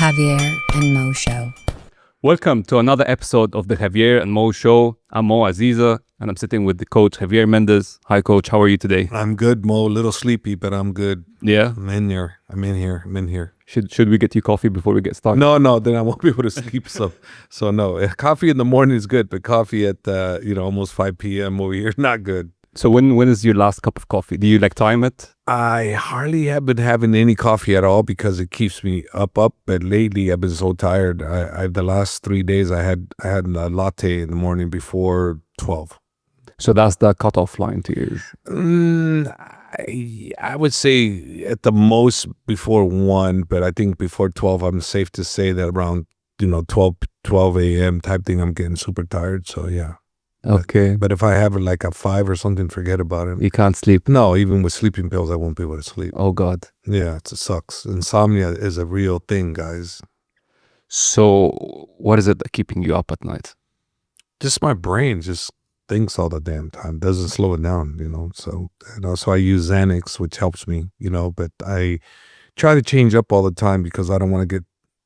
Javier and Mo Show. Welcome to another episode of the Javier and Mo Show. I'm Mo Aziza, and I'm sitting with the coach, Javier Mendez. Hi, coach. How are you today? I'm good, Mo. A little sleepy, but I'm good. Yeah? I'm in here. Should we get you coffee before we get started? No, then I won't be able to sleep. So no. Coffee in the morning is good, but coffee at almost 5 p.m. over here, not good. So when is your last cup of coffee? Do you time it? I hardly have been having any coffee at all because it keeps me up. But lately I've been so tired. I the last 3 days I had a latte in the morning before 12. So that's the cutoff line to you. I would say at the most before 1, but I think before 12 I'm safe to say that around 12 a.m. type thing I'm getting super tired. So yeah. Okay. But if I have it like a 5 or something, forget about it. You can't sleep? No, even with sleeping pills, I won't be able to sleep. Oh, God. Yeah, it sucks. Insomnia is a real thing, guys. So what is it keeping you up at night? Just my brain just thinks all the damn time. Doesn't slow it down, So, so I use Xanax, which helps me, but I try to change up all the time because I don't want to get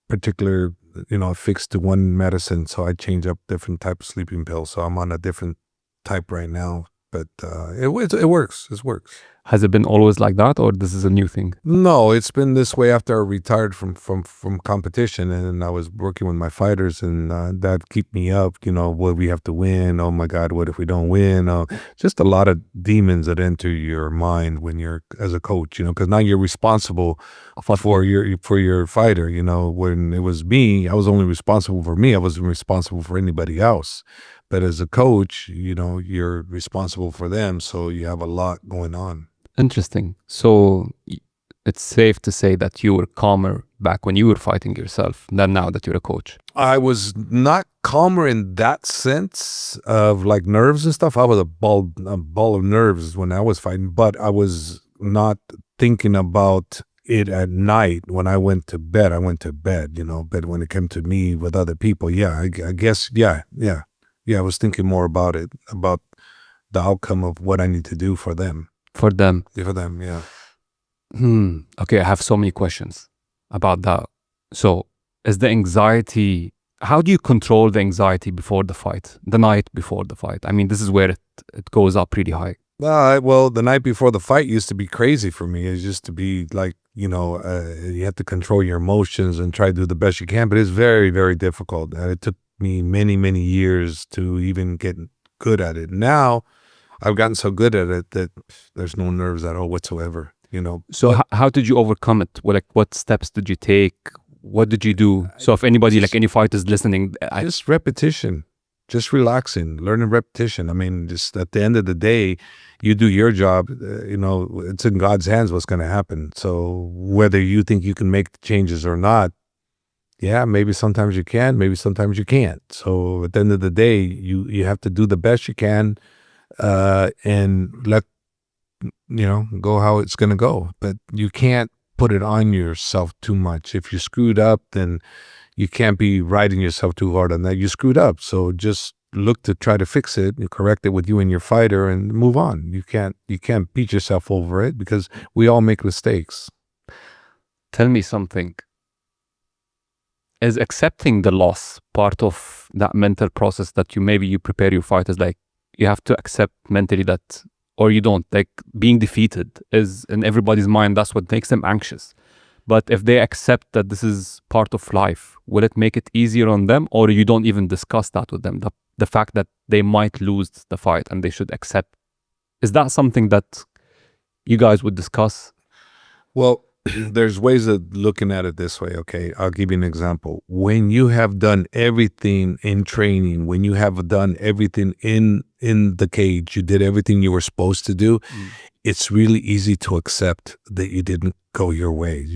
particular affixed to one medicine, so I change up different type of sleeping pills. So I'm on a different type right now, but it works. It works. Has it been always like that, or this is a new thing? No, it's been this way after I retired from competition, and I was working with my fighters, and that keep me up. What we have to win. Oh my God, what if we don't win? Just a lot of demons that enter your mind when you're as a coach. Because now you're responsible for your fighter. When it was me, I was only responsible for me. I wasn't responsible for anybody else. But as a coach, you're responsible for them. So you have a lot going on. Interesting. So it's safe to say that you were calmer back when you were fighting yourself than now that you're a coach. I was not calmer in that sense of like nerves and stuff. I was a ball of nerves when I was fighting, but I was not thinking about it at night. When I went to bed, but when it came to me with other people, I guess, I was thinking more about it, about the outcome of what I need to do for them. For them, yeah. Okay, I have so many questions about that. So, is the anxiety, how do you control the anxiety before the fight, the night before the fight? I mean, this is where it goes up pretty high. Well, the night before the fight used to be crazy for me. It used to be like, you have to control your emotions and try to do the best you can, but it's very, very difficult. And it took me many, many years to even get good at it. Now, I've gotten so good at it that there's no nerves at all whatsoever, So how did you overcome it? What steps did you take? What did you do? So if anybody, any fighters listening... Just repetition, just relaxing, learning repetition. I mean, just at the end of the day, you do your job, it's in God's hands what's going to happen. So whether you think you can make the changes or not, maybe sometimes you can, maybe sometimes you can't. So at the end of the day, you have to do the best you can, and let go how it's going to go, but you can't put it on yourself too much. If you screwed up, then you can't be riding yourself too hard on that. You screwed up, so just look to try to fix it and correct it with you and your fighter and move on. You can't beat yourself over it because we all make mistakes. Tell me something. Is accepting the loss part of that mental process that you prepare your fighters? You have to accept mentally that, or you don't. Being defeated is in everybody's mind. That's what makes them anxious. But if they accept that this is part of life, will it make it easier on them, or you don't even discuss that with them? The fact that they might lose the fight and they should accept. Is that something that you guys would discuss? Well, there's ways of looking at it this way. Okay, I'll give you an example. When you have done everything in training, when you have done everything in the cage, you did everything you were supposed to do, it's really easy to accept that you didn't go your way.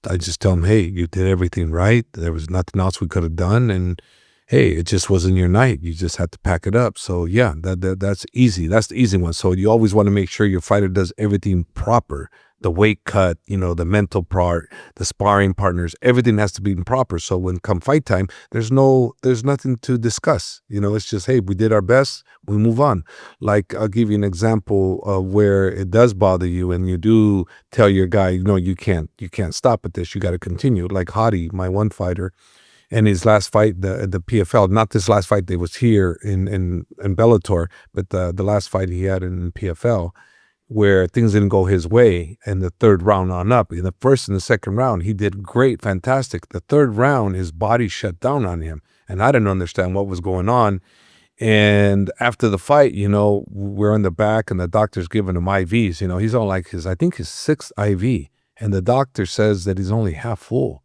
I just tell them, hey, you did everything right. There was nothing else we could have done, and hey, it just wasn't your night. You just had to pack it up. So that's easy. That's the easy one. So you always want to make sure your fighter does everything proper. the weight cut, the mental part, the sparring partners, everything has to be proper. So when come fight time, there's nothing to discuss. It's just, hey, we did our best, we move on. Like, I'll give you an example of where it does bother you and you do tell your guy, you can't stop at this, you got to continue. Like Hadi, my one fighter, and his last fight, the PFL, not this last fight that was here in Bellator, but the last fight he had in PFL, where things didn't go his way, and the third round on up. In the first and the second round, he did great, fantastic. The third round, his body shut down on him, and I didn't understand what was going on. And after the fight, we're in the back, and the doctor's giving him IVs. He's on like I think his sixth IV, and the doctor says that he's only half full.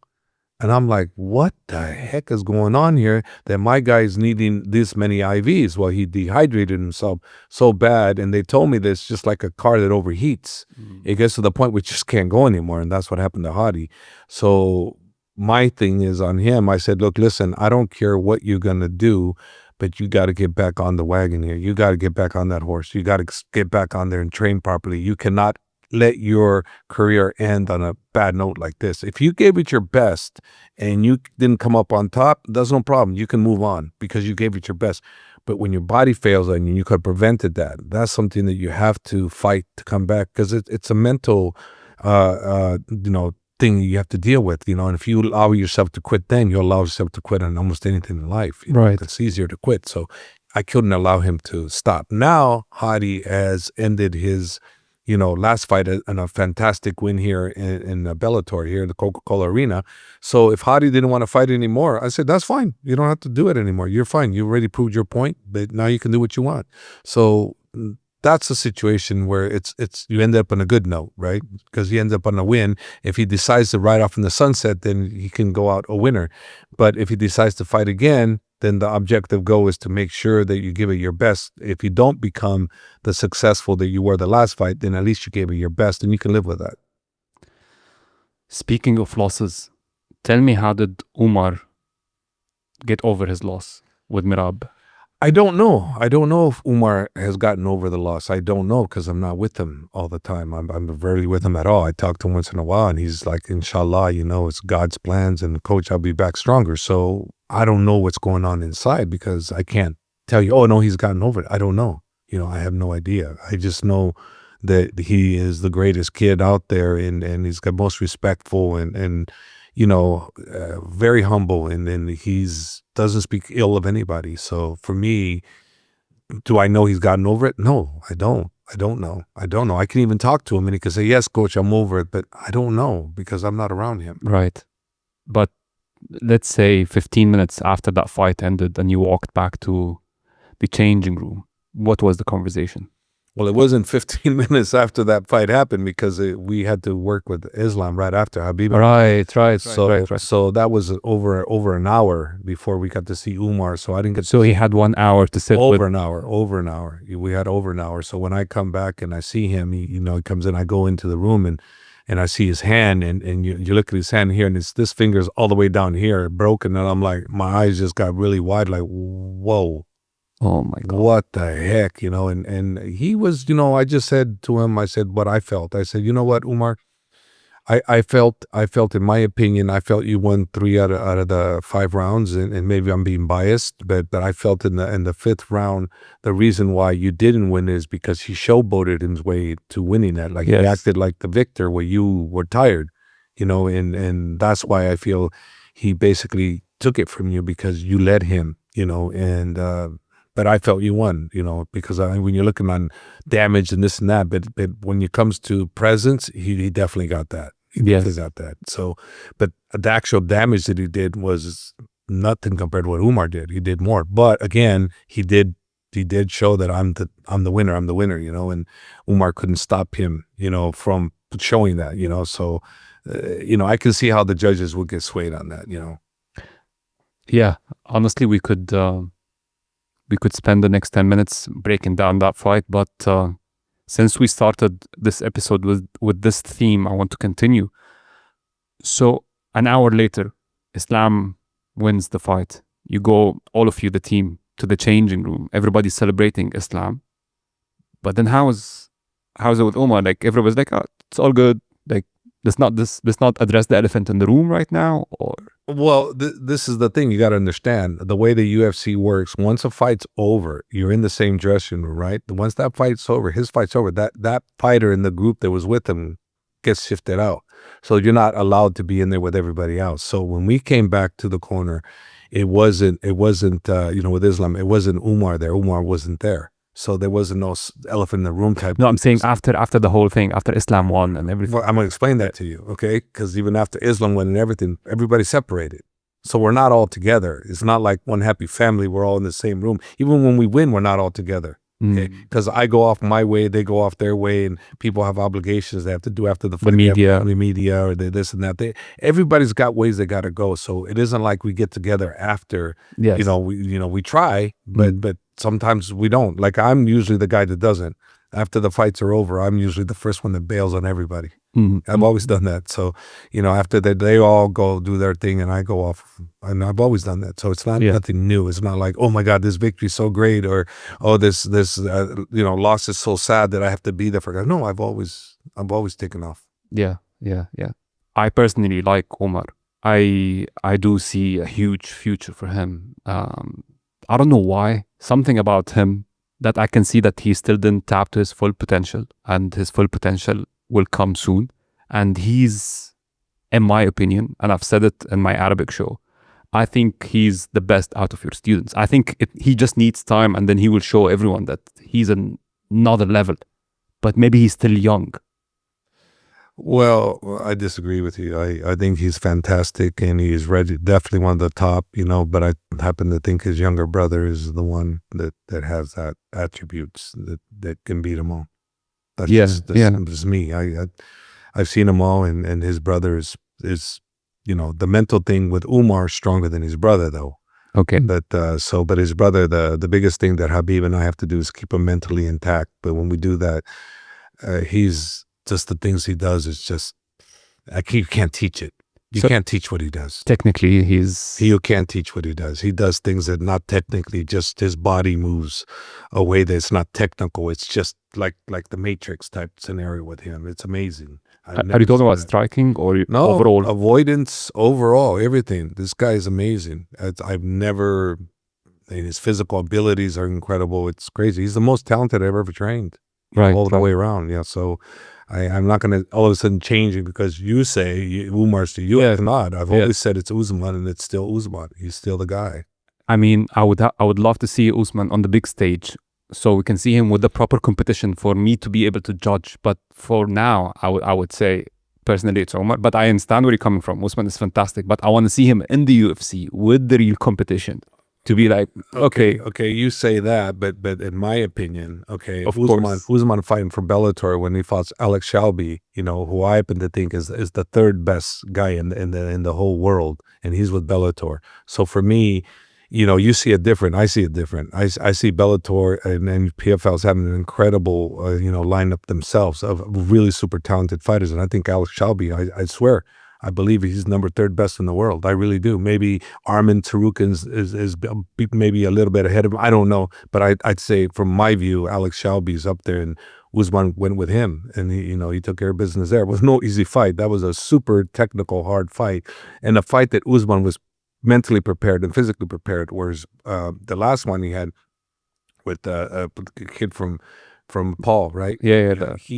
And I'm like, what the heck is going on here that my guy's needing this many IVs? Well, he dehydrated himself so bad. And they told me this just like a car that overheats. It gets to the point where it just can't go anymore. And that's what happened to Hadi. So my thing is on him. I said, look, listen, I don't care what you're going to do, but you got to get back on the wagon here. You got to get back on that horse. You got to get back on there and train properly. You cannot let your career end on a bad note like this. If you gave it your best and you didn't come up on top, that's no problem. You can move on because you gave it your best. But when your body fails on you, you could have prevented that. That's something that you have to fight to come back because it's a mental, thing you have to deal with. And if you allow yourself to quit, then you'll allow yourself to quit on almost anything in life. Right. It's easier to quit. So I couldn't allow him to stop. Now Hadi has ended his last fight and a fantastic win here in Bellator here in the Coca-Cola Arena. So if Hadi didn't want to fight anymore, I said, that's fine. You don't have to do it anymore. You're fine. You already proved your point, but now you can do what you want. So that's a situation where it's you end up on a good note, right? Because he ends up on a win. If he decides to ride off in the sunset, then he can go out a winner. But if he decides to fight again, then the objective goal is to make sure that you give it your best. If you don't become the successful that you were the last fight, then at least you gave it your best and you can live with that. Speaking of losses, tell me, how did Umar get over his loss with Merab? I don't know. I don't know if Umar has gotten over the loss. I don't know because I'm not with him all the time. I'm rarely with him at all. I talk to him once in a while and he's like, inshallah, it's God's plans and coach, I'll be back stronger. So I don't know what's going on inside because I can't tell you, oh no, he's gotten over it. I don't know. I have no idea. I just know that he is the greatest kid out there and he's got most respectful and very humble and he's doesn't speak ill of anybody. So for me, do I know he's gotten over it? No, I don't. I don't know. I can even talk to him and he can say, yes, coach, I'm over it, but I don't know because I'm not around him. Right. But let's say 15 minutes after that fight ended and you walked back to the changing room, what was the conversation? Well, it wasn't 15 minutes after that fight happened because we had to work with Islam right after Habib. Right. So that was over an hour before we got to see Umar. So I didn't get. So he had 1 hour to sit over an hour. We had over an hour. So when I come back and I see him, he comes in. I go into the room and I see his hand and you look at his hand here and this finger's all the way down here broken and I'm like, my eyes just got really wide, like, whoa. Oh my God. What the heck, and he was, I just said to him, I said what I felt. I said, you know what, Umar, I felt in my opinion, I felt you won 3 out of the 5 rounds and maybe I'm being biased, but I felt in the 5th round, the reason why you didn't win is because he showboated his way to winning that. Like He acted like the victor where you were tired, and that's why I feel he basically took it from you because you led him, but I felt you won, because when you're looking on damage and this and that, but when it comes to presence, he definitely got that. He definitely got that. So, but the actual damage that he did was nothing compared to what Umar did. He did more. But again, he did show that I'm the winner, and Umar couldn't stop him, from showing that, So, I can see how the judges would get swayed on that, Yeah, honestly, we could spend the next 10 minutes breaking down that fight, but since we started this episode with this theme, I want to continue. So an hour later, Islam wins the fight. You go, all of you, the team, to the changing room. Everybody's celebrating Islam. But then how is how's it with Umar? Like everybody's like, oh, it's all good. Like let's not address the elephant in the room right now. Or Well, this is the thing you got to understand. The way the UFC works, once a fight's over, you're in the same dressing room, right? Once that fight's over, his fight's over, that fighter in the group that was with him gets shifted out. So you're not allowed to be in there with everybody else. So when we came back to the corner, it wasn't with Islam, it wasn't Umar there. Umar wasn't there. So there wasn't no elephant in the room type. no, I'm saying after the whole thing, after Islam won and everything. Well, I'm going to explain that to you, okay? Because even after Islam won and everything, everybody separated. So we're not all together. It's not like one happy family. We're all in the same room. Even when we win, we're not all together. Okay? Because I go off my way, they go off their way, and people have obligations they have to do after the fight. The media, or this and that. Everybody's got ways they got to go. So it isn't like we get together after. Yes. We try, but sometimes we don't. Like I'm usually the guy that doesn't. After the fights are over, I'm usually the first one that bails on everybody. I've always done that. So, after that, they all go do their thing and I go off. And I've always done that. So it's not nothing new. It's not like, oh my God, this victory's so great, or oh, this loss is so sad that I have to be there for. No, I've always taken off. Yeah. I personally like Umar. I do see a huge future for him. I don't know why. Something about him that I can see that he still didn't tap to his full potential, and his full potential will come soon. And he's, in my opinion, and I've said it in my Arabic show, I think he's the best out of your students. I think he just needs time, and then he will show everyone that he's another level. But maybe he's still young. Well, I disagree with you. I think he's fantastic and he's ready, definitely one of the top, but I happen to think his younger brother is the one that has that attributes that can beat him all. That's just me. I've seen them all, and his brother is the mental thing with Umar stronger than his brother though. Okay. But his brother, the biggest thing that Habib and I have to do is keep him mentally intact. But when we do that, he's just the things he does is just, you can't teach it. You can't teach what he does. Technically, you can't teach what he does. He does things that not technically, just his body moves a way that's not technical. It's just like the Matrix type scenario with him. It's amazing. Are you talking about striking or overall? Avoidance, overall, everything. This guy is amazing. His physical abilities are incredible. It's crazy. He's the most talented I've ever trained. Right. All the way around. Yeah. So I'm not going to all of a sudden change it because you say Umar's to you. It's not. I've always said it's Usman, and it's still Usman. He's still the guy. I mean, I would love to see Usman on the big stage, so we can see him with the proper competition for me to be able to judge. But for now, I would say personally it's Umar. But I understand where you're coming from. Usman is fantastic, but I want to see him in the UFC with the real competition. To be like, okay, you say that, but in my opinion, of course, Usman fighting for Bellator when he fought Alex Shelby, who I happen to think is the third best guy in the whole world, and he's with Bellator. So for me, you see it different. I see it different. I see Bellator and PFL's having an incredible, lineup themselves of really super talented fighters, and I think Alex Shelby, I swear, I believe he's number 3rd best in the world. I really do. Maybe Armin Tarukin's is maybe a little bit ahead of him. I don't know. But I'd say from my view, Alex Shelby's up there, and Usman went with him. And he took care of business there. It was no easy fight. That was a super technical, hard fight. And a fight that Usman was mentally prepared and physically prepared. Whereas the last one he had with a kid from Paul, right?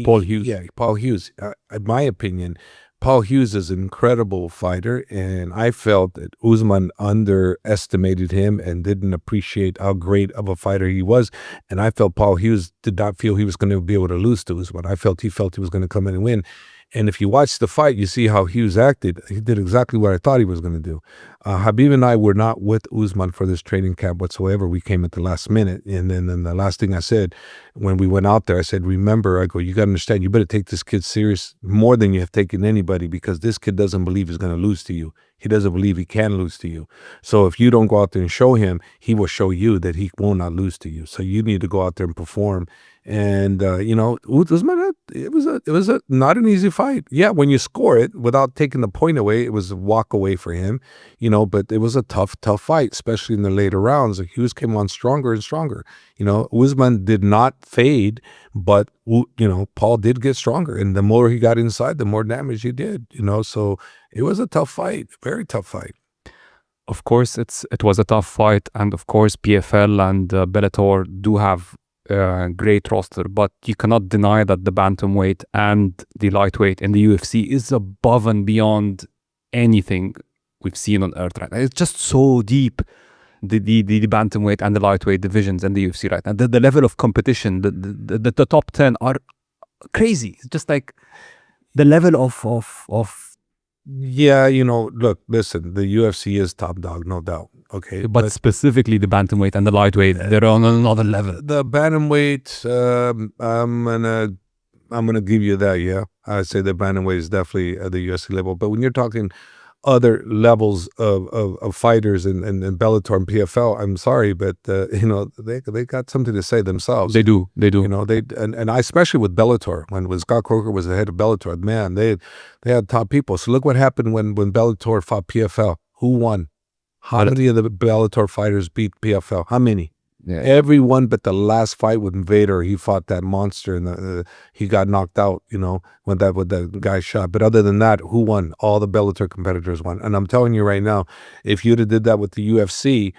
Paul Hughes. Yeah, Paul Hughes. In my opinion, Paul Hughes is an incredible fighter, and I felt that Usman underestimated him and didn't appreciate how great of a fighter he was. And I felt Paul Hughes did not feel he was going to be able to lose to Usman. I felt he was going to come in and win. And if you watch the fight, you see how Hughes acted. He did exactly what I thought he was going to do. Habib and I were not with Usman for this training camp whatsoever. We came at the last minute. And then the last thing I said when we went out there, I said, remember, I go, you got to understand, you better take this kid serious more than you have taken anybody, because this kid doesn't believe he's going to lose to you. He doesn't believe he can lose to you. So if you don't go out there and show him, he will show you that he will not lose to you. So you need to go out there and perform. And Usman, it was not an easy fight. Yeah, when you score it without taking the point away, it was a walk away for him. But it was a tough fight, especially in the later rounds. Hughes came on stronger and stronger. Usman did not fade, but Paul did get stronger, and the more he got inside, the more damage he did. So it was a tough fight, very tough fight. Of course, it was a tough fight, and of course, PFL and Bellator do have a great roster, but you cannot deny that the bantamweight and the lightweight in the UFC is above and beyond anything we've seen on earth right now. It's just so deep, the bantamweight and the lightweight divisions in the UFC right now. The level of competition, the top 10 are crazy. It's just like the level of Yeah, look, listen, the UFC is top dog, no doubt. Okay, but specifically the bantamweight and the lightweight, they're on another level. The bantamweight, I'm gonna give you that. Yeah, I'd say the bantamweight is definitely at the UFC level. But when you're talking other levels of fighters in Bellator and PFL, I'm sorry, but they got something to say themselves. They do. And I, especially with Bellator, when Scott Coker was the head of Bellator, man, they had top people. So look what happened when Bellator fought PFL. Who won? How many of the Bellator fighters beat PFL? How many? Yeah. Everyone but the last fight with Vader, he fought that monster and he got knocked out, when that guy shot. But other than that, who won? All the Bellator competitors won. And I'm telling you right now, if you'd have did that with the UFC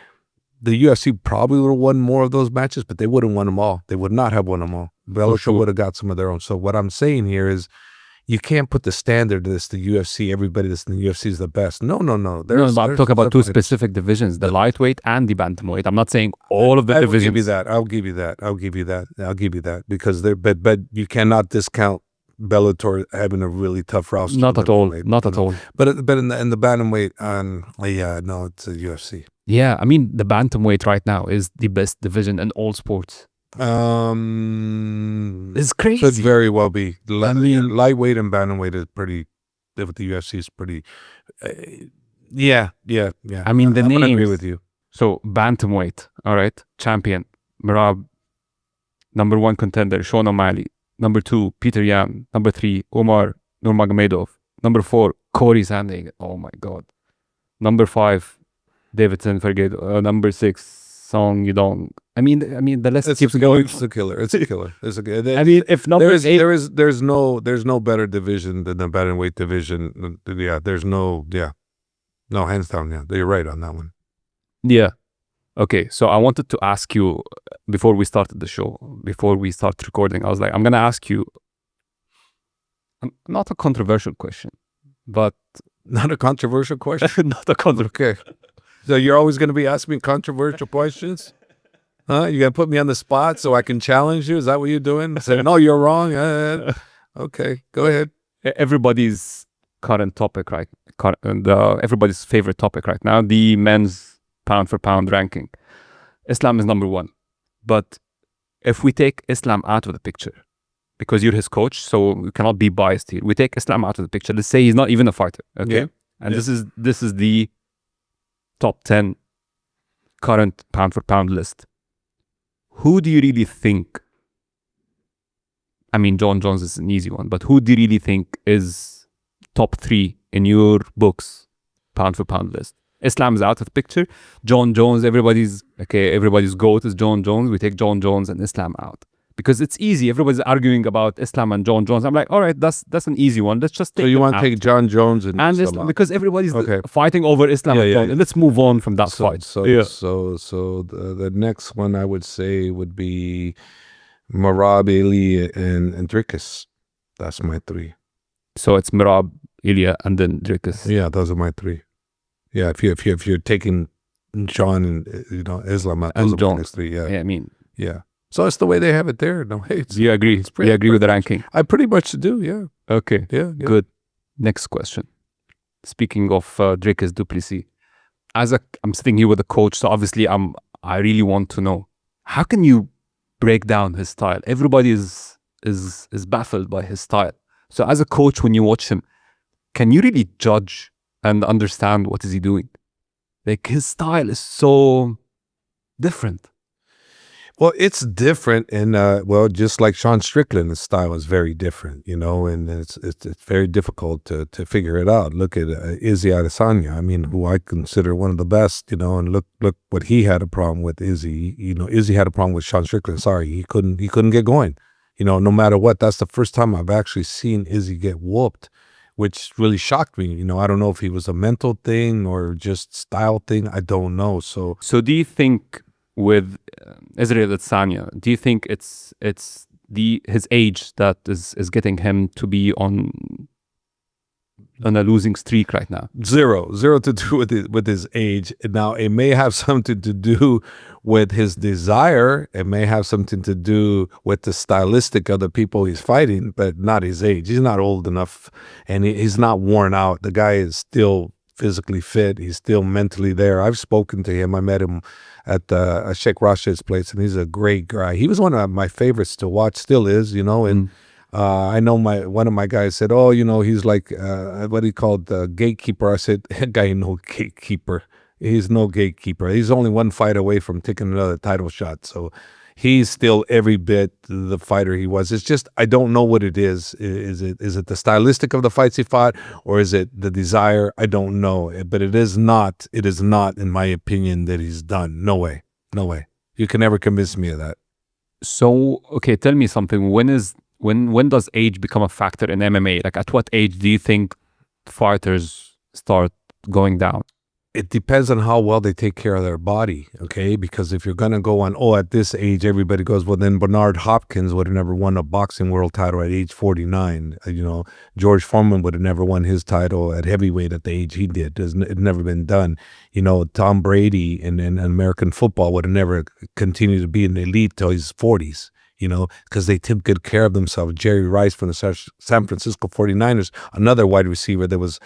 probably would have won more of those matches, but they wouldn't won them all. They would not have won them all. Bellator would have got some of their own. So what I'm saying here is, you can't put the standard that's the UFC. Everybody that's in the UFC is the best. No. I'm talking about two specific divisions, the lightweight and the bantamweight. I'm not saying all of the divisions. I'll give you that. Because but you cannot discount Bellator having a really tough roster. Not at all. But in the bantamweight, it's the UFC. Yeah, I mean the bantamweight right now is the best division in all sports. It's crazy. Could very well be. Lightweight and bantamweight is pretty. The UFC is pretty. Yeah. I mean, the names. I agree with you. So bantamweight, all right, champion Merab, number 1 contender Sean O'Malley, number 2 Peter Yan, number 3 Umar Nurmagomedov, number 4 Corey Sandhagen. Oh my God. Number 5 Davidson Figueiredo, number 6 Song Yudong. I mean, the list keeps going. It's a killer. I mean, if number 8, there's no better division than the bantamweight division. Yeah, there's no hands down. Yeah, you're right on that one. Yeah. Okay, so I wanted to ask you before we started the show, before we start recording, I was like, I'm gonna ask you not a controversial question, but not a controversial question. Okay. So you're always going to be asking me controversial questions? Huh? You going to put me on the spot so I can challenge you? Is that what you're doing? Say, no, you're wrong. Okay, go ahead. Everybody's current topic, right? Everybody's favorite topic right now, the men's pound for pound ranking. Islam is number 1. But if we take Islam out of the picture, because you're his coach, so we cannot be biased here. We take Islam out of the picture. Let's say he's not even a fighter, okay? Yeah. And this is the top 10 current pound for pound list. Who do you really think? I mean, Jon Jones is an easy one, but who do you really think is top 3 in your books pound for pound list? Islam is out of the picture. Jon Jones, everybody's GOAT is Jon Jones. We take Jon Jones and Islam out because it's easy. Everybody's arguing about Islam and Jon Jones. I'm like, all right, that's an easy one. Let's just take. So you want to take Jon Jones and Islam because everybody's fighting over Islam. And let's move on from that fight. So the next one I would say would be Merab, Ilya, and Dricus. That's my 3. So it's Merab, Ilya, and then Dricus. Yeah, those are my 3. Yeah, if you're taking John and Islam out, those are my next 3. Yeah, I mean, yeah. So it's the way they have it there. No hate. Do you agree? Do you agree with the ranking? I pretty much do. Yeah. Okay. Yeah. Good. Next question. Speaking of Dricus du Plessis, I'm sitting here with a coach, so obviously I really want to know, how can you break down his style? Everybody is baffled by his style. So as a coach, when you watch him, can you really judge and understand what is he doing? Like, his style is so different. Well, it's different, and just like Sean Strickland, his style is very different, and it's very difficult to figure it out. Look at Izzy Adesanya, I mean, who I consider one of the best, and look what he had a problem with. Izzy had a problem with Sean Strickland. Sorry, he couldn't get going. no matter what. That's the first time I've actually seen Izzy get whooped, which really shocked me. I don't know if he was a mental thing or just style thing. I don't know. So do you think with Israel Adesanya, do you think it's his age that is getting him to be on a losing streak right now? Zero to do with his age. Now, it may have something to do with his desire. It may have something to do with the stylistic of the people he's fighting, but not his age. He's not old enough, and he's not worn out. The guy is still physically fit. He's still mentally there. I've spoken to him. I met him at Sheikh Rashid's place, and he's a great guy. He was one of my favorites to watch, still is, and I know one of my guys said, oh, he's like, what he called the gatekeeper. I said, that guy ain't no gatekeeper. He's no gatekeeper. He's only one fight away from taking another title shot. So he's still every bit the fighter he was. It's just, I don't know what it is. Is it the stylistic of the fights he fought, or is it the desire? I don't know. But it is not, in my opinion, that he's done. No way. You can never convince me of that. So, okay, tell me something. When does age become a factor in MMA? Like, at what age do you think fighters start going down? It depends on how well they take care of their body, okay? Because if you're going to go on, at this age, everybody goes, well, then Bernard Hopkins would have never won a boxing world title at age 49. George Foreman would have never won his title at heavyweight at the age he did. It's never been done. Tom Brady in American football would have never continued to be an elite till his 40s. Because they took good care of themselves. Jerry Rice from the San Francisco 49ers, another wide receiver that was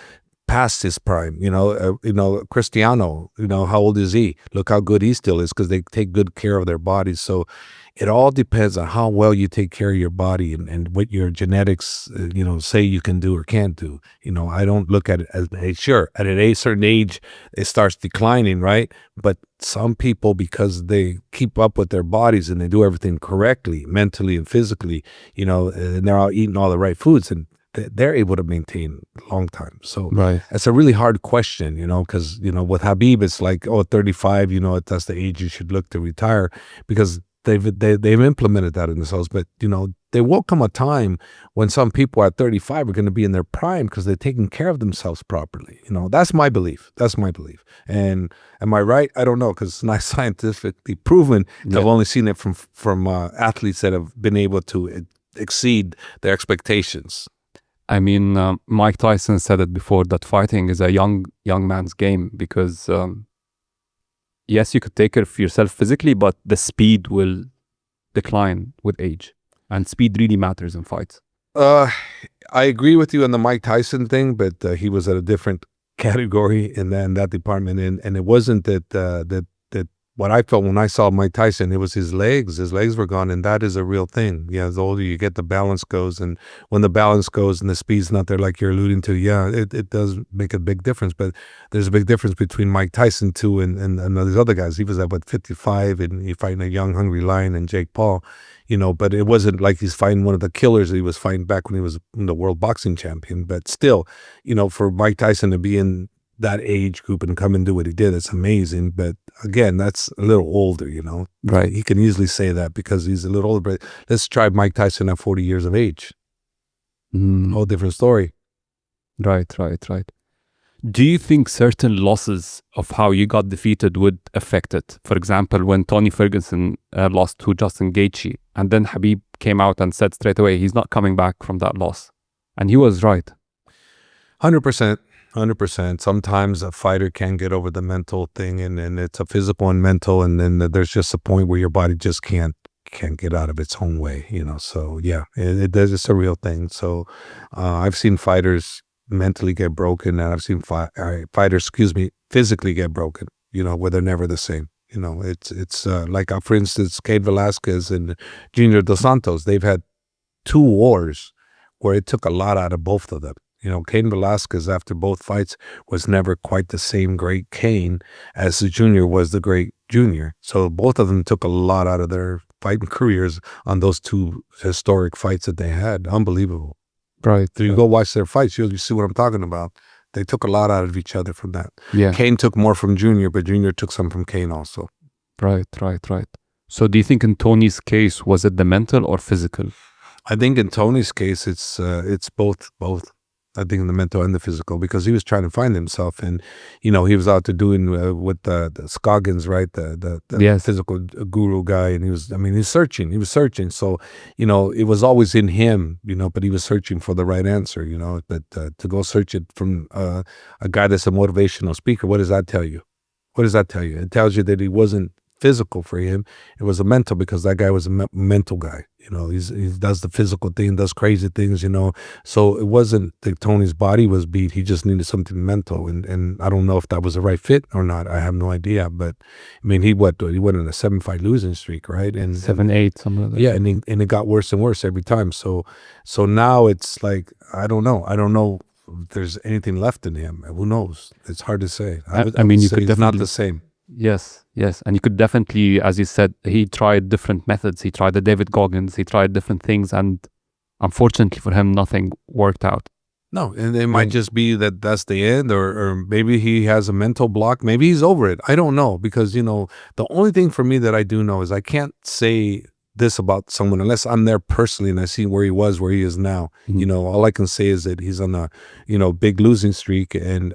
past his prime. Cristiano, how old is he? Look how good he still is, because they take good care of their bodies. So it all depends on how well you take care of your body and what your genetics, say you can do or can't do. I don't look at it as, hey, sure, at a certain age, it starts declining, right? But some people, because they keep up with their bodies and they do everything correctly, mentally and physically, and they're all eating all the right foods, and they're able to maintain a long time. So It's a really hard question, because, with Khabib, it's like, 35, that's the age you should look to retire, because they've implemented that in themselves. But, there will come a time when some people at 35 are going to be in their prime because they're taking care of themselves properly. That's my belief. And am I right? I don't know, because it's not scientifically proven. Yeah. I've only seen it from athletes that have been able to exceed their expectations. I mean, Mike Tyson said it before, that fighting is a young man's game, because yes, you could take care of yourself physically, but the speed will decline with age, and speed really matters in fights. I agree with you on the Mike Tyson thing, but he was at a different category in that department, and it wasn't that what I felt when I saw Mike Tyson, it was his legs. His legs were gone, and that is a real thing. Yeah, the older you get, the balance goes, and when the balance goes and the speed's not there, like you're alluding to, yeah, it does make a big difference. But there's a big difference between Mike Tyson too and these other guys. He was at 55, and he fighting a young, hungry lion and Jake Paul, But it wasn't like he's fighting one of the killers that he was fighting back when he was the world boxing champion. But still, for Mike Tyson to be in that age group and come and do what he did, it's amazing. But again, that's a little older, Right. He can easily say that because he's a little older. But let's try Mike Tyson at 40 years of age. Whole different story. Right. Do you think certain losses of how you got defeated would affect it? For example, when Tony Ferguson lost to Justin Gaethje, and then Khabib came out and said straight away he's not coming back from that loss, and he was right. 100%. Sometimes a fighter can get over the mental thing, and it's a physical and mental, and then there's just a point where your body just can't get out of its own way, So yeah, it's a real thing. So I've seen fighters mentally get broken, and I've seen fighters, physically get broken, where they're never the same. It's like, for instance, Cain Velasquez and Junior Dos Santos. They've had 2 wars where it took a lot out of both of them. Cain Velasquez, after both fights, was never quite the same great Cain as the Junior was the great Junior. So both of them took a lot out of their fighting careers on those 2 historic fights that they had. Unbelievable. Right. So you go watch their fights, you see what I'm talking about. They took a lot out of each other from that. Yeah. Cain took more from Junior, but Junior took some from Cain also. Right. So do you think in Tony's case, was it the mental or physical? I think in Tony's case, it's both. I think the mental and the physical, because he was trying to find himself, and he was out there doing with the Scoggins, right, the Yes. physical guru guy, and he was searching. So it was always in him, but he was searching for the right answer, But to go search it from a guy that's a motivational speaker, what does that tell you? What does that tell you? It tells you that he wasn't physical for him. It was a mental, because that guy was a mental guy. He does the physical thing, does crazy things, So it wasn't that Tony's body was beat. He just needed something mental. And I don't know if that was the right fit or not. I have no idea. But I mean, he went on a 7-fight losing streak, right? And 7-8, something like that. Yeah, and it got worse and worse every time. So now it's like, I don't know if there's anything left in him. Who knows? It's hard to say. I mean, you say could it's not definitely- the same. Yes. And you could definitely, as you said, he tried different methods. He tried the David Goggins. He tried different things. And unfortunately for him, nothing worked out. No, and it might just be that that's the end, or maybe he has a mental block. Maybe he's over it. I don't know, because, the only thing for me that I do know is I can't say this about someone unless I'm there personally and I see where he is now. Mhm. All I can say is that he's on a, big losing streak, and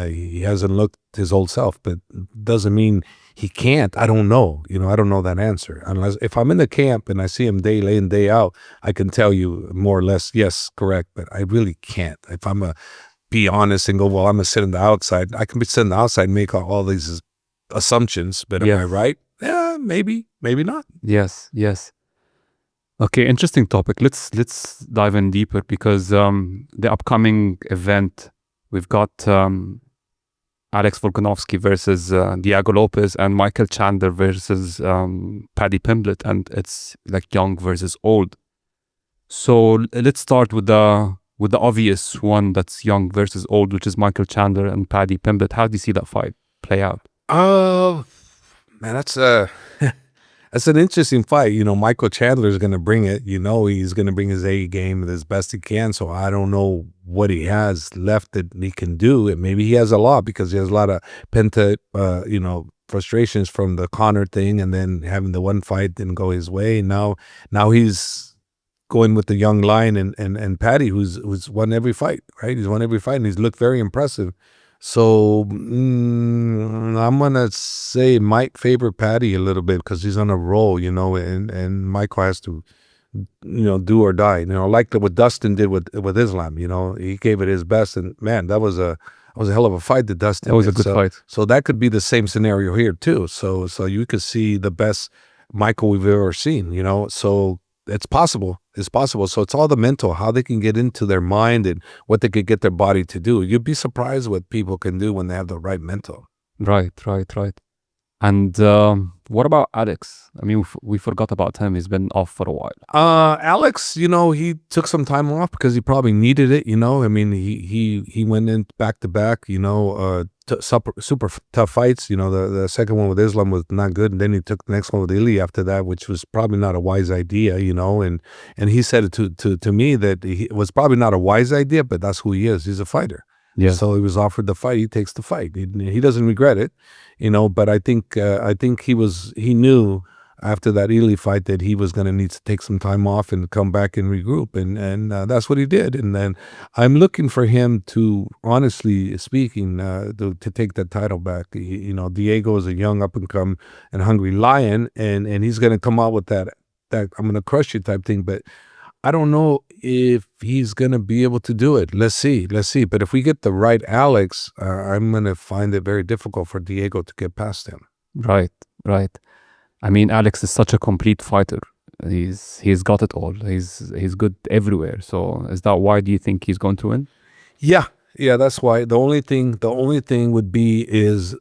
he hasn't looked his old self, but doesn't mean he can't. I don't know. I don't know that answer. Unless if I'm in the camp and I see him day in, day out, I can tell you more or less, yes, correct, but I really can't. If I'm a be honest and go, well, I'm gonna sit on the outside, I can be sitting on the outside and make all these assumptions, but am I right? Yeah, maybe not. Yes. Okay, interesting topic. Let's dive in deeper, because the upcoming event, we've got Alex Volkanovski versus Diego Lopes, and Michael Chandler versus Paddy Pimblett, and it's like young versus old. So let's start with the obvious one, that's young versus old, which is Michael Chandler and Paddy Pimblett. How do you see that fight play out? Oh, man, that's an interesting fight. Michael Chandler is going to bring it. He's going to bring his A game as best he can. So I don't know what he has left that he can do. And maybe he has a lot, because he has a lot of pent up, frustrations from the Conor thing, and then having the one fight didn't go his way. Now he's going with the young lion and Paddy, who's won every fight, right? He's won every fight, and he's looked very impressive. So I'm gonna say might favor Paddy a little bit, because he's on a roll, and Michael has to, do or die. Like what Dustin did with Islam. He gave it his best, and man, that was a hell of a fight that Dustin. That was a did. good fight. So that could be the same scenario here too. So you could see the best Michael we've ever seen. So it's possible. It's possible. So it's all the mental, how they can get into their mind and what they could get their body to do. You'd be surprised what people can do when they have the right mental. Right. And what about Alex? I mean, we forgot about him. He's been off for a while. Alex, he took some time off because he probably needed it. I mean, he went in back to back. Super tough fights. The second one with Islam was not good, and then he took the next one with Ili after that, which was probably not a wise idea. And he said it to me that it was probably not a wise idea, but that's who he is. He's a fighter. Yeah. So he was offered the fight. He takes the fight. He doesn't regret it, But I think he knew after that Ely fight that he was going to need to take some time off and come back and regroup, and that's what he did. And then I'm looking for him to, honestly speaking, to take that title back. Diego is a young up and come and hungry lion, and he's going to come out with that I'm going to crush you type thing, but I don't know if he's going to be able to do it. Let's see. But if we get the right Alex, I'm going to find it very difficult for Diego to get past him. Right. I mean, Alex is such a complete fighter. He's got it all. He's good everywhere. So is that why do you think he's going to win? Yeah, that's why. The only thing would be is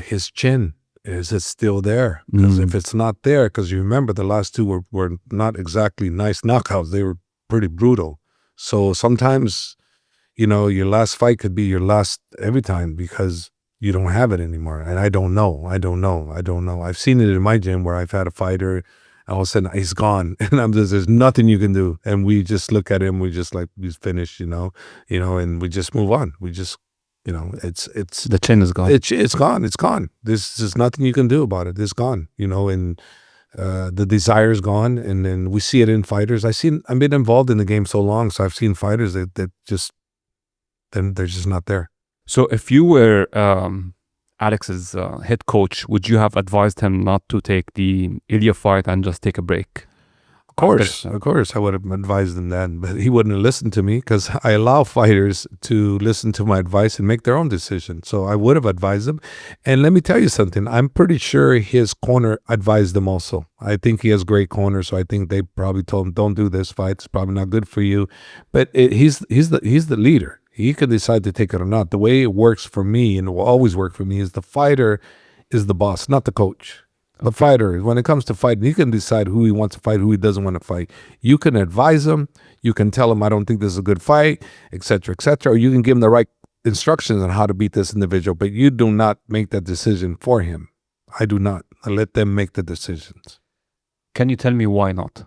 his chin. Is it still there? Because if it's not there, because you remember the last two were not exactly nice knockouts. They were pretty brutal. So sometimes, your last fight could be your last every time because you don't have it anymore. And I don't know. I've seen it in my gym where I've had a fighter, all of a sudden he's gone, and there's nothing you can do. And we just look at him, we just like, he's finished, and we just move on. We just, it's the chin is gone. It's gone. There's nothing you can do about it. It's gone. And The desire's gone, and then we see it in fighters. I've been involved in the game so long, so I've seen fighters that just, then they're just not there. So if you were Alex's head coach, would you have advised him not to take the Ilya fight and just take a break? Of course, I would have advised him that, but he wouldn't listen to me because I allow fighters to listen to my advice and make their own decision. So I would have advised him. And let me tell you something. I'm pretty sure his corner advised him also. I think he has great corners, so I think they probably told him, don't do this fight. It's probably not good for you. But he's the leader. He can decide to take it or not. The way it works for me, and it will always work for me, is the fighter is the boss, not the coach. The fighter, when it comes to fighting, he can decide who he wants to fight, who he doesn't want to fight. You can advise him. You can tell him, I don't think this is a good fight, etc., etc. Or you can give him the right instructions on how to beat this individual, but you do not make that decision for him. I do not. I let them make the decisions. Can you tell me why not?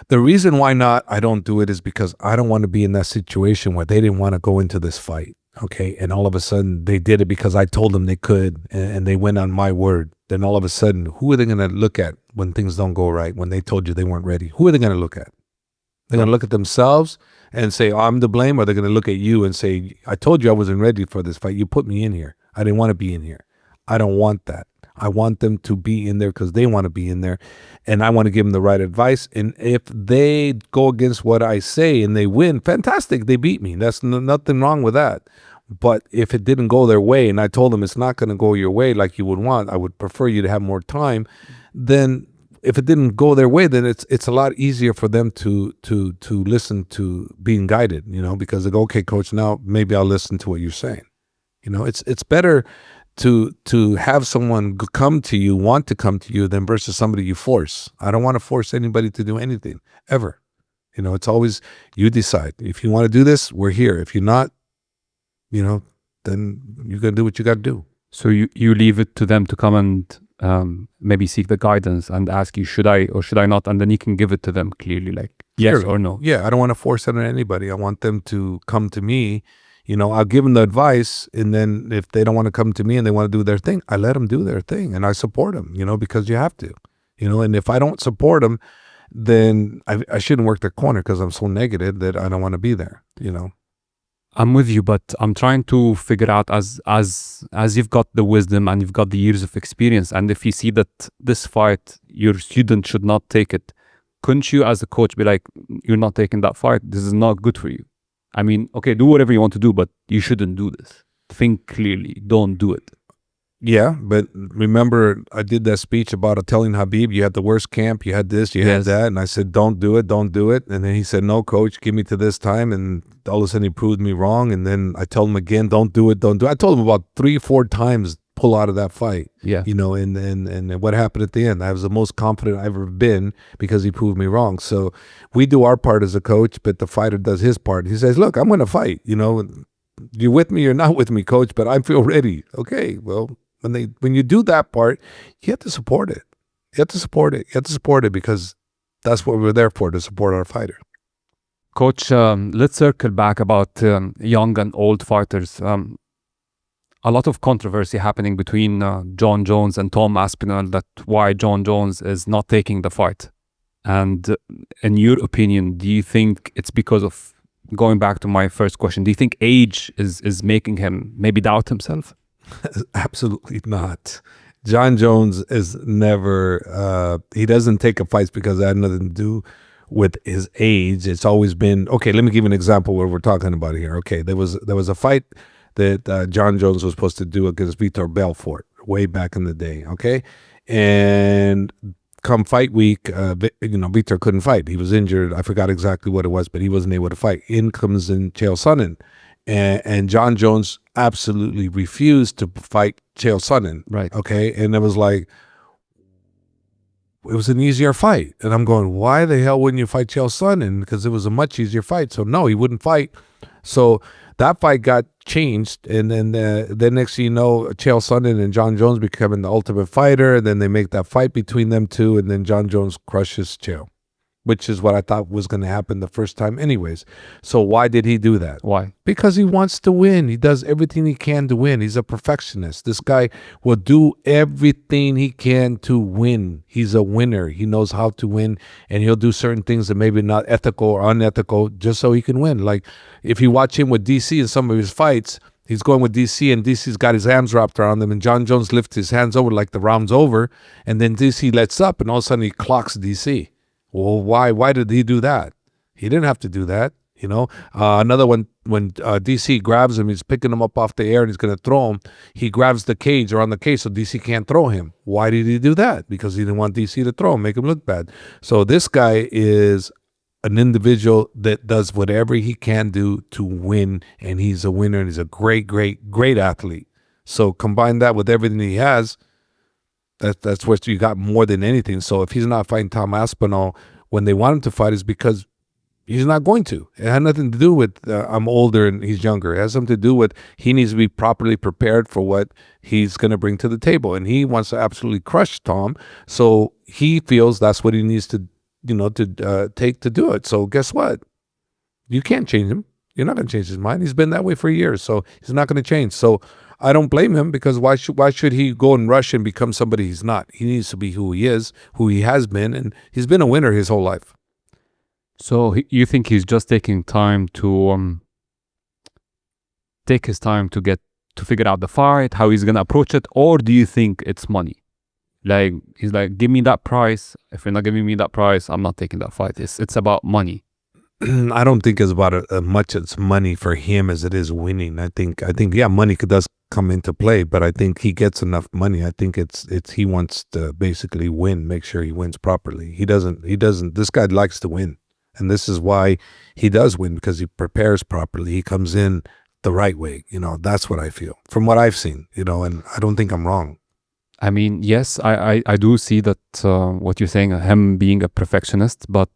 The reason why not, I don't do it, is because I don't want to be in that situation where they didn't want to go into this fight. Okay, and all of a sudden they did it because I told them they could, and they went on my word. Then all of a sudden, who are they going to look at when things don't go right, when they told you they weren't ready? Who are they going to look at? They're going to look at themselves and say, oh, I'm to blame, or they're going to look at you and say, I told you I wasn't ready for this fight. You put me in here. I didn't want to be in here. I don't want that. I want them to be in there because they want to be in there, and I want to give them the right advice. And if they go against what I say and they win, fantastic, they beat me. That's nothing wrong with that. But if it didn't go their way, and I told them it's not going to go your way like you would want, I would prefer you to have more time, then if it didn't go their way, then it's a lot easier for them to listen to being guided, because they go, okay, coach, now maybe I'll listen to what you're saying. It's better to have someone come to you, want to come to you, than versus somebody you force. I don't want to force anybody to do anything, ever. It's always, you decide. If you want to do this, we're here. If you're not, then you're going to do what you got to do. So you leave it to them to come and maybe seek the guidance and ask you, should I or should I not? And then you can give it to them clearly, like yes or no. Yeah, I don't want to force it on anybody. I want them to come to me. I'll give them the advice, and then if they don't want to come to me and they want to do their thing, I let them do their thing, and I support them, because you have to, and if I don't support them, then I shouldn't work their corner because I'm so negative that I don't want to be there, I'm with you, but I'm trying to figure out as you've got the wisdom and you've got the years of experience, and if you see that this fight, your student should not take it, couldn't you as a coach be like, you're not taking that fight, this is not good for you? I mean, okay, do whatever you want to do, but you shouldn't do this. Think clearly, don't do it. Yeah, but remember, I did that speech about telling Habib, you had the worst camp, you had this, you had that, and I said, don't do it. And then he said, no, coach, give me to this time, and all of a sudden he proved me wrong, and then I told him again, don't do it. I told him about 3-4 times, pull out of that fight. Yeah. And what happened at the end? I was the most confident I've ever been because he proved me wrong. So we do our part as a coach, but the fighter does his part. He says, look, I'm going to fight, you're with me, you're not with me, coach, but I feel ready. Okay, well, when you do that part, you have to support it. You have to support it because that's what we're there for, to support our fighter. Coach, let's circle back about young and old fighters. A lot of controversy happening between Jon Jones and Tom Aspinall, that why Jon Jones is not taking the fight. And in your opinion, do you think it's because of, going back to my first question, do you think age is making him maybe doubt himself? Absolutely not. Jon Jones is never, he doesn't take a fight because it had nothing to do with his age. It's always been, okay, let me give you an example what we're talking about here. Okay, there was a fight that Jon Jones was supposed to do against Vitor Belfort way back in the day, okay? And come fight week, Vitor couldn't fight. He was injured. I forgot exactly what it was, but he wasn't able to fight. In comes in Chael Sonnen. And Jon Jones absolutely refused to fight Chael Sonnen. Right. Okay. And it was like, it was an easier fight. And I'm going, why the hell wouldn't you fight Chael Sonnen? Because it was a much easier fight. So no, he wouldn't fight. So that fight got changed. And then next thing you know, Chael Sonnen and Jon Jones becoming the Ultimate Fighter. And then they make that fight between them two. And then Jon Jones crushes Chael. which is what I thought was going to happen the first time anyways. So why did he do that? Why? Because he wants to win. He does everything he can to win. He's a perfectionist. This guy will do everything he can to win. He's a winner. He knows how to win, and he'll do certain things that maybe not ethical or unethical just so he can win. Like if you watch him with DC in some of his fights, he's going with DC, and DC's got his arms wrapped around him, and Jon Jones lifts his hands over like the round's over, and then DC lets up, and all of a sudden he clocks DC. Well, why? Why did he do that? He didn't have to do that, you know. Another one, when DC grabs him, he's picking him up off the air and he's going to throw him. He grabs the cage around the cage so DC can't throw him. Why did he do that? Because he didn't want DC to throw him, make him look bad. So this guy is an individual that does whatever he can do to win, and he's a winner, and he's a great, great, great athlete. So combine that with everything he has, that's what you got more than anything. So if he's not fighting Tom Aspinall when they want him to fight, is because he's not going to. It had nothing to do with I'm older and he's younger. It has something to do with he needs to be properly prepared for what he's going to bring to the table. And he wants to absolutely crush Tom. So he feels that's what he needs to, you know, to take to do it. So guess what? You can't change him. You're not going to change his mind. He's been that way for years. So he's not going to change. So I don't blame him, because why should he go and rush and become somebody he's not? He needs to be who he is, who he has been, and he's been a winner his whole life. So you think he's just taking time to take his time to get to figure out the fight, how he's gonna approach it, or do you think it's money? Like he's like, give me that price. If you're not giving me that price, I'm not taking that fight. It's about money. I don't think it's about as much as money for him as it is winning. I think yeah, money does come into play, but I think he gets enough money. I think it's he wants to basically win, make sure he wins properly. He doesn't. This guy likes to win, and this is why he does win, because he prepares properly. He comes in the right way. You know, that's what I feel from what I've seen. You know, and I don't think I'm wrong. I mean, yes, I do see that what you're saying, him being a perfectionist, but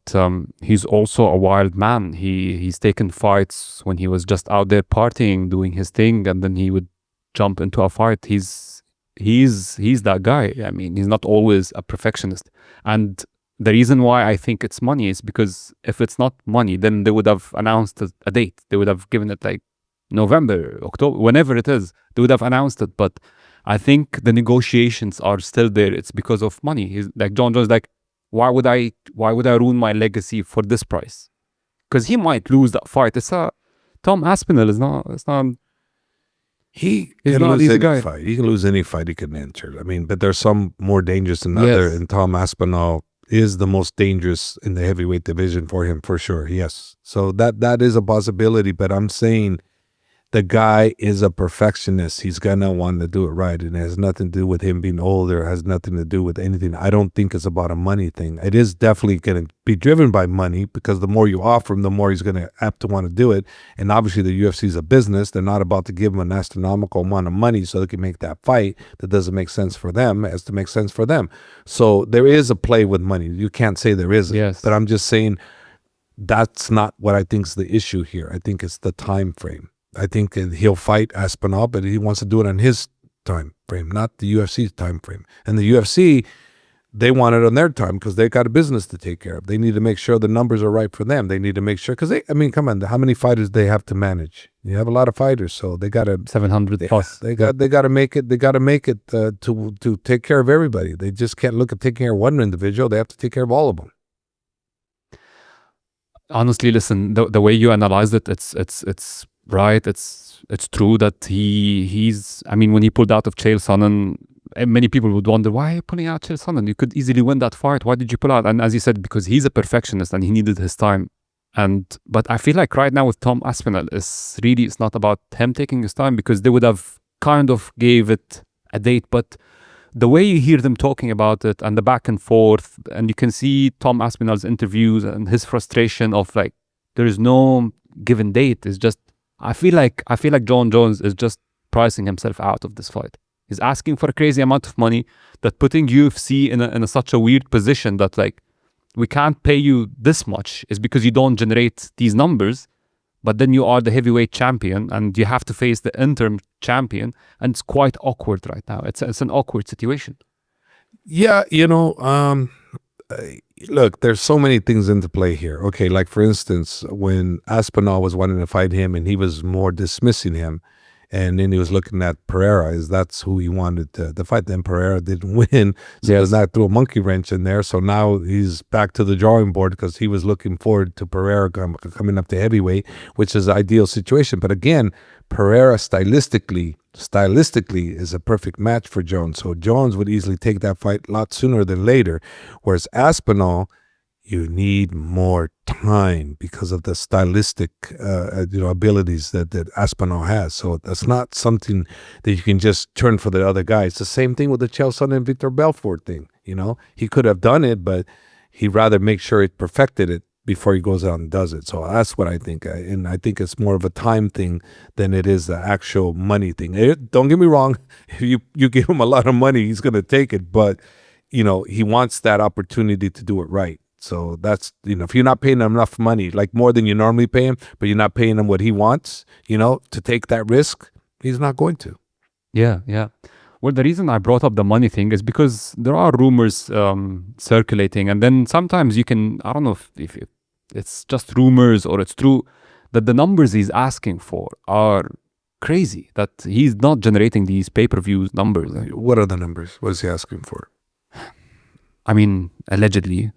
he's also a wild man. He's taken fights when he was just out there partying, doing his thing, and then he would jump into a fight. He's that guy. I mean, he's not always a perfectionist. And the reason why I think it's money is because if it's not money, then they would have announced a date. They would have given it like November, October, whenever it is. They would have announced it, but I think the negotiations are still there. It's because of money. He's like, Jon Jones, like, why would I ruin my legacy for this price? Because he might lose that fight. Tom Aspinall is not. He's not lose an easy any guy. fight. He can lose any fight he can enter. I mean, but there's some more dangerous than other, and Tom Aspinall is the most dangerous in the heavyweight division for him, for sure. Yes. So that is a possibility, but I'm saying the guy is a perfectionist. He's gonna want to do it right, and it has nothing to do with him being older. It has nothing to do with anything. I don't think it's about a money thing. It is definitely going to be driven by money, because the more you offer him, the more he's going to apt to want to do it. And obviously, the UFC is a business. They're not about to give him an astronomical amount of money so they can make that fight that doesn't make sense for them. It has to make sense for them. So there is a play with money. You can't say there isn't. Yes. But I'm just saying that's not what I think is the issue here. I think it's the time frame. I think he'll fight Aspinall, but he wants to do it on his time frame, not the UFC's time frame. And the UFC, they want it on their time because they got a business to take care of. They need to make sure the numbers are right for them. They need to make sure, because come on, how many fighters they have to manage? You have a lot of fighters, so they got to 700 plus. They got to make it. They got to make it to take care of everybody. They just can't look at taking care of one individual. They have to take care of all of them. Honestly, listen, the way you analyzed it, it's right. It's true that he's. I mean, when he pulled out of Chael Sonnen, many people would wonder, why are you pulling out Chael Sonnen? You could easily win that fight. Why did you pull out? And as you said, because he's a perfectionist and he needed his time. But I feel like right now with Tom Aspinall, it's not about him taking his time, because they would have kind of gave it a date. But the way you hear them talking about it and the back and forth, and you can see Tom Aspinall's interviews and his frustration of like, there is no given date. It's just, I feel like Jon Jones is just pricing himself out of this fight. He's asking for a crazy amount of money that putting UFC in such a weird position that like, we can't pay you this much is because you don't generate these numbers, but then you are the heavyweight champion and you have to face the interim champion, and it's quite awkward right now. It's an awkward situation. Yeah, look, there's so many things into play here. Okay, like for instance, when Aspinall was wanting to fight him and he was more dismissing him, and then he was looking at Pereira, that's who he wanted to fight. Then Pereira didn't win, so that threw a monkey wrench in there. So now he's back to the drawing board because he was looking forward to Pereira coming up to heavyweight, which is an ideal situation. But again, Pereira stylistically is a perfect match for Jones. So Jones would easily take that fight a lot sooner than later. Whereas Aspinall, you need more time because of the stylistic abilities that Aspinall has. So that's not something that you can just turn for the other guy. It's the same thing with the Chael Sonnen and Victor Belfort thing. He could have done it, but he'd rather make sure he perfected it before he goes out and does it. So that's what I think. And I think it's more of a time thing than it is the actual money thing. Don't get me wrong. If you give him a lot of money, he's going to take it. But, he wants that opportunity to do it right. So that's, if you're not paying him enough money, like more than you normally pay him, but you're not paying him what he wants, to take that risk, he's not going to. Yeah. Well, the reason I brought up the money thing is because there are rumors circulating, and then sometimes you can, I don't know if it's just rumors or it's true, that the numbers he's asking for are crazy, that he's not generating these pay-per-view numbers. What are the numbers? What is he asking for? I mean, allegedly,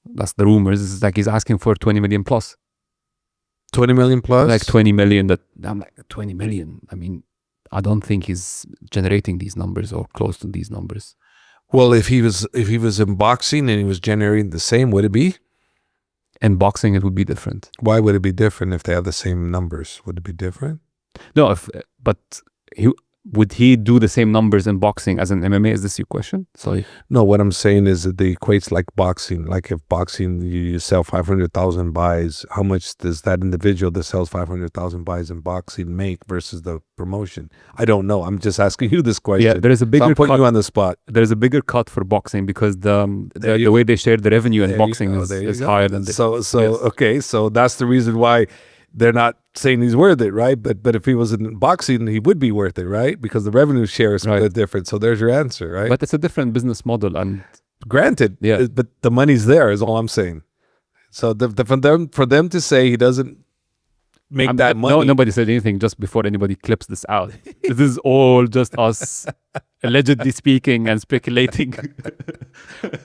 that's the rumors. It's like he's asking for 20 million plus. 20 million plus? Like 20 million. I'm like, 20 million. I mean, I don't think he's generating these numbers or close to these numbers. Well, if he was in boxing and he was generating the same, would it be? In boxing, it would be different. Why would it be different if they have the same numbers? Would it be different? No, would he do the same numbers in boxing as in MMA? Is this your question? Sorry. No, what I'm saying is that the equates like boxing. Like if boxing, you sell 500,000 buys, how much does that individual that sells 500,000 buys in boxing make versus the promotion? I don't know. I'm just asking you this question. Yeah, there is a bigger so I'm putting cut. You on the spot. There's a bigger cut for boxing because the way they share the revenue in boxing is higher than this. Okay, so that's the reason why they're not saying he's worth it, right? But if he was in boxing, he would be worth it, right? Because the revenue share is split different. So there's your answer, right? But it's a different business model, and granted, but the money's there is all I'm saying. So for them to say he doesn't make that money. No, nobody said anything just before anybody clips this out. This is all just us allegedly speaking and speculating.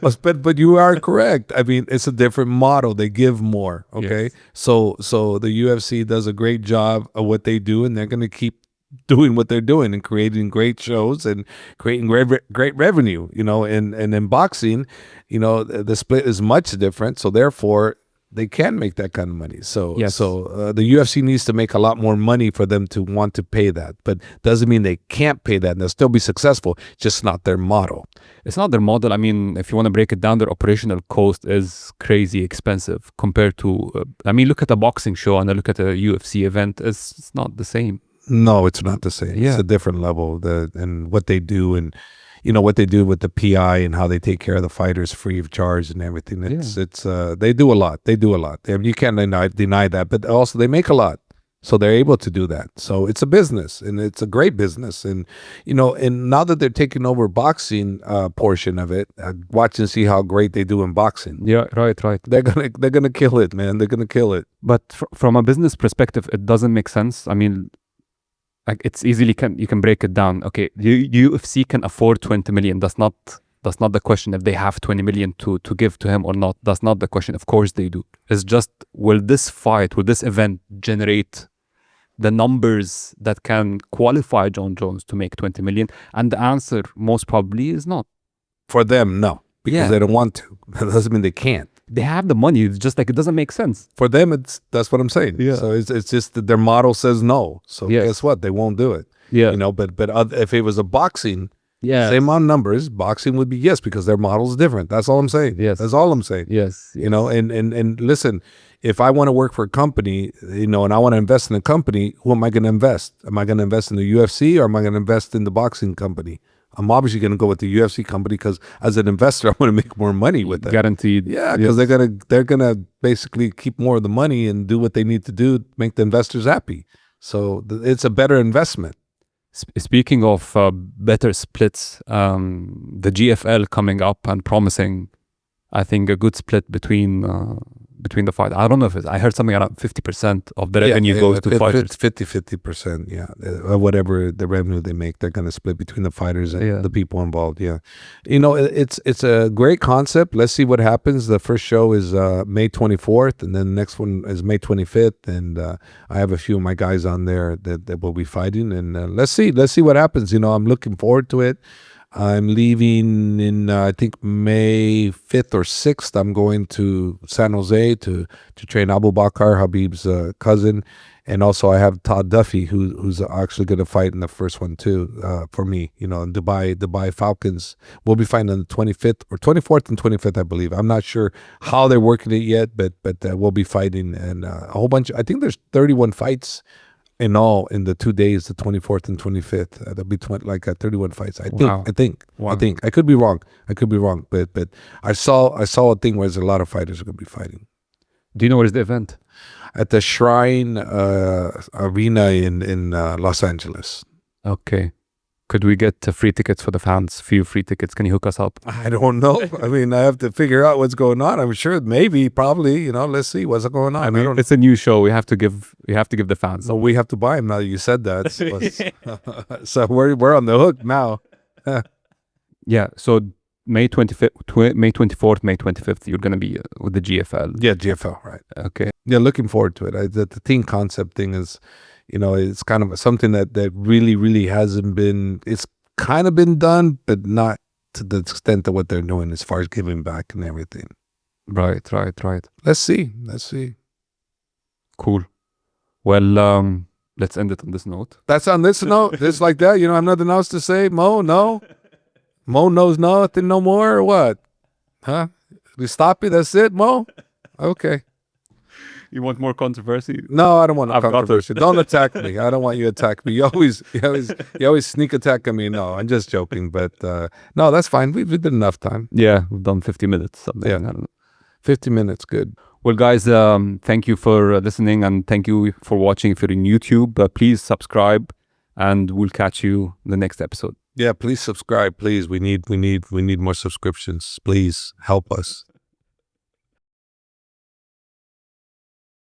But you are correct. I mean, it's a different model. They give more. Okay, yes. So the UFC does a great job of what they do, and they're going to keep doing what they're doing and creating great shows and creating great revenue. And in boxing, the split is much different. So therefore, they can make that kind of money. So the UFC needs to make a lot more money for them to want to pay that. But doesn't mean they can't pay that and they'll still be successful. Just not their model. It's not their model. I mean, if you want to break it down, their operational cost is crazy expensive compared to, look at a boxing show and look at a UFC event. It's not the same. No, it's not the same. Yeah. It's a different level. And what they do and what they do with the PI and how they take care of the fighters free of charge and everything. It's they do a lot. You can't deny that, but also they make a lot. So they're able to do that. So it's a business, and it's a great business. And, and now that they're taking over boxing portion of it, watch and see how great they do in boxing. Yeah, right. They're gonna kill it, man. They're gonna kill it. But from a business perspective, it doesn't make sense. I mean, like it's easily you can break it down. Okay, UFC can afford 20 million. That's not the question if they have 20 million to give to him or not. That's not the question. Of course they do. It's just, will this event generate the numbers that can qualify Jon Jones to make 20 million? And the answer most probably is not. For them, no. Because they don't want to. That doesn't mean they can't. They have the money. It's just like it doesn't make sense. For them, that's what I'm saying. Yeah. So it's just that their model says no. So guess what? They won't do it. Yeah. But if it was a boxing, same amount of numbers, boxing would be yes, because their model is different. That's all I'm saying. Yes. That's all I'm saying. Yes. And listen, if I want to work for a company, and I want to invest in a company, who am I going to invest? Am I going to invest in the UFC or am I going to invest in the boxing company? I'm obviously going to go with the UFC company because as an investor, I'm going to make more money with it. Guaranteed. Yeah, because they're gonna basically keep more of the money and do what they need to do to make the investors happy. So it's a better investment. Speaking of better splits, the GFL coming up and promising I think a good split between the fight. I don't know if I heard something around 50% of the revenue goes to fighters. 50%, yeah. Whatever the revenue they make, they're going to split between the fighters and the people involved, yeah. You know, it's a great concept. Let's see what happens. The first show is May 24th, and then the next one is May 25th, and I have a few of my guys on there that will be fighting, and let's see what happens. You know, I'm looking forward to it. I'm leaving in, I think, May 5th or 6th. I'm going to San Jose to train Abu Bakr, Habib's cousin. And also I have Todd Duffy, who's actually going to fight in the first one too, for me. You know, in Dubai Falcons. We'll be fighting on the 25th or 24th and 25th, I believe. I'm not sure how they're working it yet, but we'll be fighting. And a whole bunch, I think there's 31 fights in all in the 2 days, the 24th and 25th. There'll be 31 fights. I think. Wow. I think. I could be wrong. But I saw a thing where there's a lot of fighters are going to be fighting. Do you know where's the event? At the Shrine Arena in Los Angeles. Okay. Could we get free tickets for the fans? Few free tickets. Can you hook us up? I don't know. I mean, I have to figure out what's going on. I'm sure, maybe, probably. You know, let's see what's going on. I mean, it's a new show. We have to give the fans. So we have to buy them now that you said that. So we're on the hook now. Yeah. So May 25th, May 24th, May 25th, you're gonna be with the GFL. Yeah, GFL, right? Okay. Yeah, looking forward to it. The team concept thing is. You know, it's kind of something that really, really hasn't been, it's kind of been done, but not to the extent of what they're doing as far as giving back and everything. Right. Let's see. Cool. Well, let's end it on this note. That's on this note? Just like that? You don't have nothing else to say? Mo, no? Mo knows nothing no more or what? Huh? We stop it? That's it, Mo? Okay. You want more controversy? No, I don't want controversy. Don't attack me. I don't want you to attack me. You always sneak attack at me. No, I'm just joking. But no, that's fine. We've did enough time. Yeah, we've done 50 minutes. Something. Yeah, I don't know. 50 minutes, good. Well, guys, thank you for listening and thank you for watching. If you're in YouTube, please subscribe, and we'll catch you in the next episode. Yeah, please subscribe. Please, we need more subscriptions. Please help us.